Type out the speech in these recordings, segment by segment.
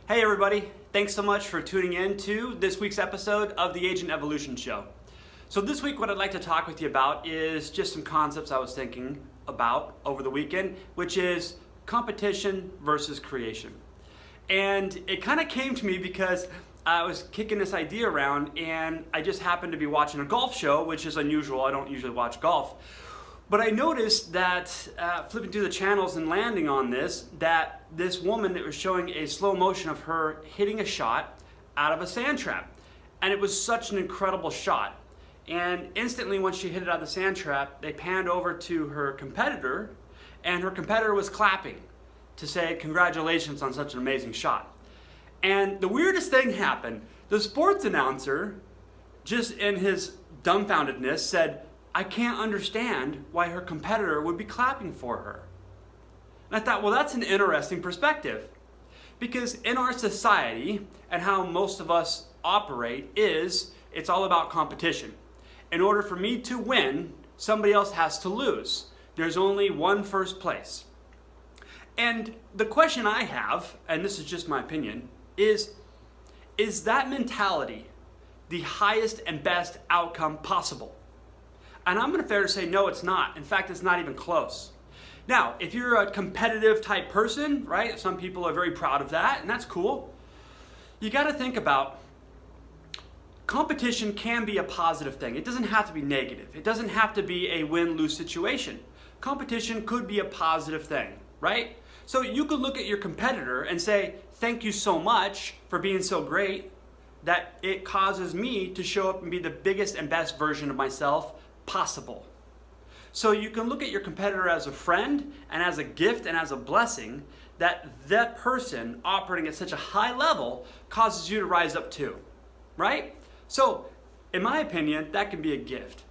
Hey everybody, thanks so much for tuning in to this week's episode of the Agent Evolution Show. So this week what I'd like to talk with you about is just some concepts I was thinking about over the weekend, which is competition versus creation. And it kind of came to me because I was kicking this idea around and I just happened to be watching a golf show, which is unusual. I don't usually watch golf. But I noticed that flipping through the channels and landing on this, that this woman that was showing a slow motion of her hitting a shot out of a sand trap. And it was such an incredible shot. And instantly when she hit it out of the sand trap, they panned over to her competitor, and her competitor was clapping to say congratulations on such an amazing shot. And the weirdest thing happened. The sports announcer, just in his dumbfoundedness, said, I can't understand why her competitor would be clapping for her. And I thought, well, that's an interesting perspective. Because in our society, and how most of us operate, it's all about competition. In order for me to win, somebody else has to lose. There's only one first place. And the question I have, and this is just my opinion, is that mentality the highest and best outcome possible? And I'm going to fair to say, no, it's not. In fact, it's not even close. Now, if you're a competitive type person, right, some people are very proud of that, and that's cool. You got to think about competition can be a positive thing. It doesn't have to be negative. It doesn't have to be a win-lose situation. Competition could be a positive thing, right? So you could look at your competitor and say, thank you so much for being so great that it causes me to show up and be the biggest and best version of myself possible. So you can look at your competitor as a friend and as a gift and as a blessing that person operating at such a high level causes you to rise up too, right? So in my opinion, that can be a gift.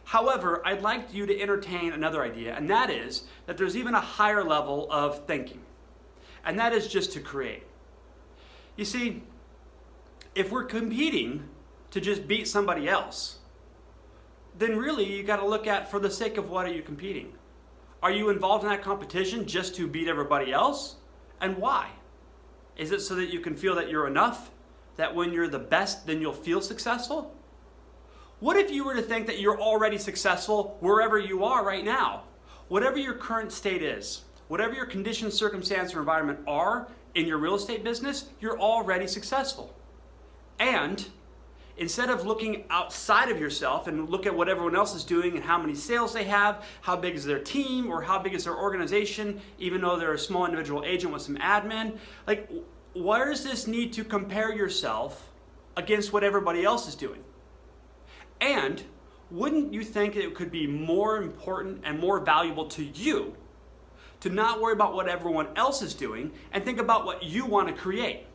However, I'd like you to entertain another idea, and that is that there's even a higher level of thinking, and that is just to create. You see, if we're competing to just beat somebody else, then really you got to look at, for the sake of what are you competing? Are you involved in that competition just to beat everybody else? And why? Is it so that you can feel that you're enough? That when you're the best, then you'll feel successful? What if you were to think that you're already successful wherever you are right now? Whatever your current state is, whatever your condition, circumstance, or environment are in your real estate business, you're already successful. And instead of looking outside of yourself and look at what everyone else is doing and how many sales they have, how big is their team, or how big is their organization, even though they're a small individual agent with some admin, like, where does this need to compare yourself against what everybody else is doing? And wouldn't you think it could be more important and more valuable to you to not worry about what everyone else is doing and think about what you want to create?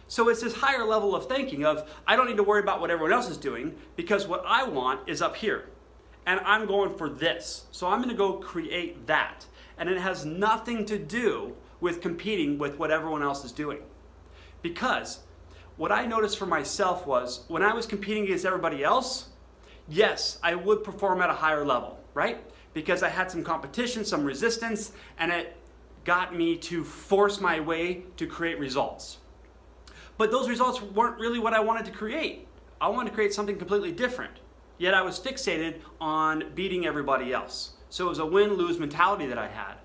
So it's this higher level of thinking of, I don't need to worry about what everyone else is doing because what I want is up here. And I'm going for this. So I'm going to go create that. And it has nothing to do with competing with what everyone else is doing. Because what I noticed for myself was when I was competing against everybody else, yes, I would perform at a higher level, right? Because I had some competition, some resistance, and it got me to force my way to create results. But those results weren't really what I wanted to create. I wanted to create something completely different. Yet I was fixated on beating everybody else. So it was a win-lose mentality that I had.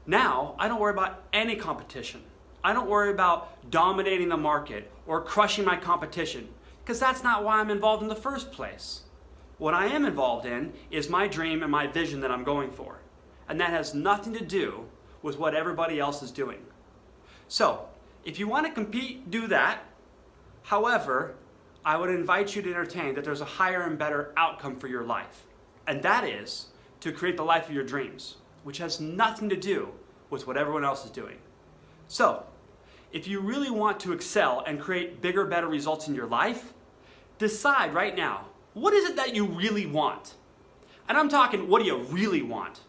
Now, I don't worry about any competition. I don't worry about dominating the market or crushing my competition, because that's not why I'm involved in the first place. What I am involved in is my dream and my vision that I'm going for. And that has nothing to do with what everybody else is doing. So, if you want to compete, do that. However, I would invite you to entertain that there's a higher and better outcome for your life. And that is to create the life of your dreams, which has nothing to do with what everyone else is doing. So, if you really want to excel and create bigger, better results in your life, decide right now, what is it that you really want? And I'm talking, what do you really want?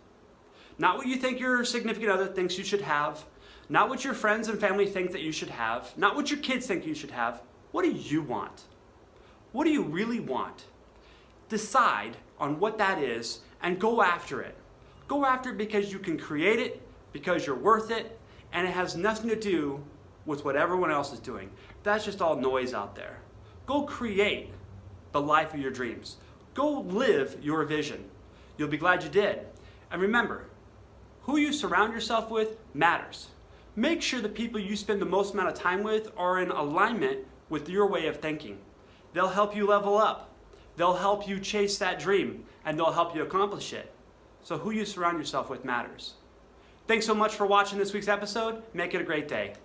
Not what you think your significant other thinks you should have, not what your friends and family think that you should have, not what your kids think you should have. What do you want? What do you really want? Decide on what that is and go after it. Go after it because you can create it, because you're worth it, and it has nothing to do with what everyone else is doing. That's just all noise out there. Go create the life of your dreams. Go live your vision. You'll be glad you did. And remember, who you surround yourself with matters. Make sure the people you spend the most amount of time with are in alignment with your way of thinking. They'll help you level up. They'll help you chase that dream, and they'll help you accomplish it. So who you surround yourself with matters. Thanks so much for watching this week's episode. Make it a great day.